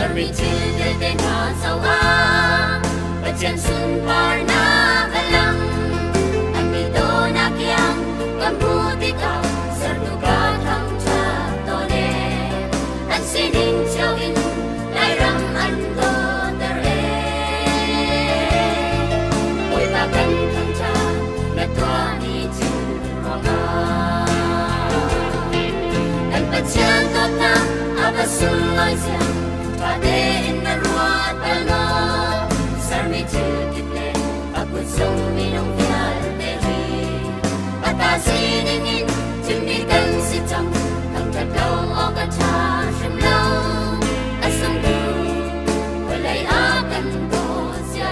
Sarmi childe den ha sawa Bajan sun par na galang Ami do na kyang Kambuti ka Sarduga thang cha tole An sinin chawin Lai ram an do dar e Oi bagan thang cha Na tua ni chin ronga An bajan tot na Abasun loy siya Pade in the ruat palno Sarmi chilkite Akut song minong vyal dehi Patasi ningin Chimni kan si chang Kang tatlaw o kacha shimlaw Asang du Walay akan ko siya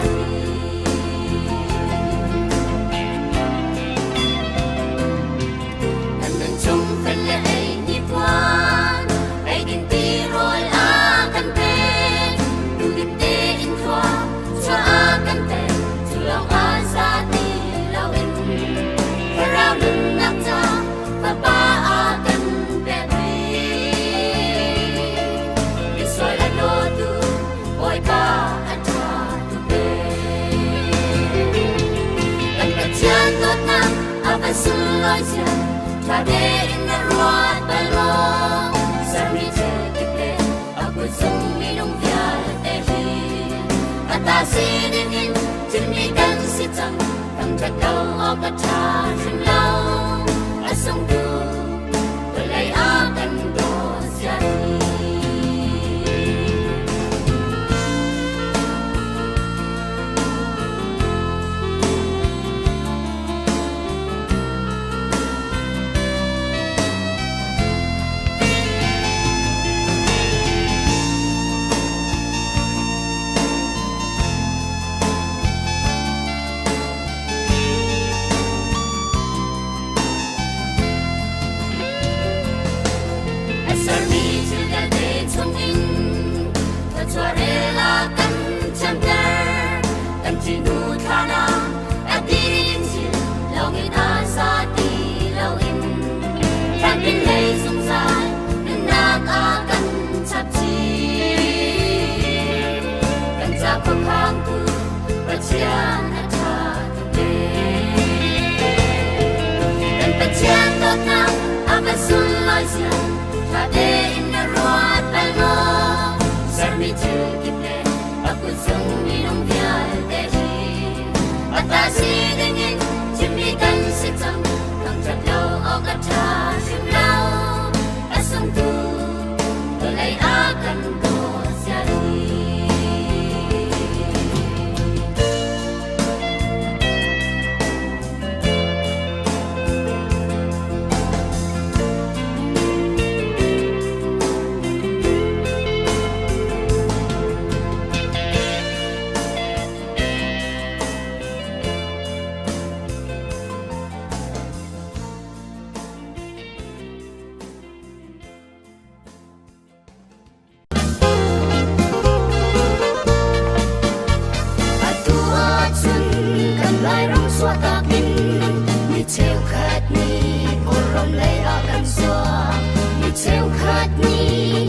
Nandun chong pala ay nipuan Ay gintirol akan pen Nungite intwa Chua akan pen Tulong asa tilawin Karaw nung nakta Papa akan pepi Isol ano tu Oy ka atwa tupe Pagkatyan tot na Apasuloy siya Trade in the road balong Sarmi chilkite Ako suminong vyal tehi Atasininin Tilmikan sitang Kang tatlaw o kacha shimlaw Asong du Walay akan do siya Sarmi childe chung in Ta chua rela kan cham ter Kan chinu thana Adin chil Long in asa ti lau in Kan bin lay sung sai Nak akan chap chi Kan cha phak hang tu Pachian atha tu te Kan pachian tot na Abasun loy siya Trade in the road palmo Sarmi chilkite Akut sung minong vyal dehi Atasi dingin Chimni kan sitang Kang tatlaw o kacha shimlaw Asong tu Walay akan do siya Lai rong xua ta kinh Như treo khát ni Ôn rong lấy a căn xua Như treo khát ni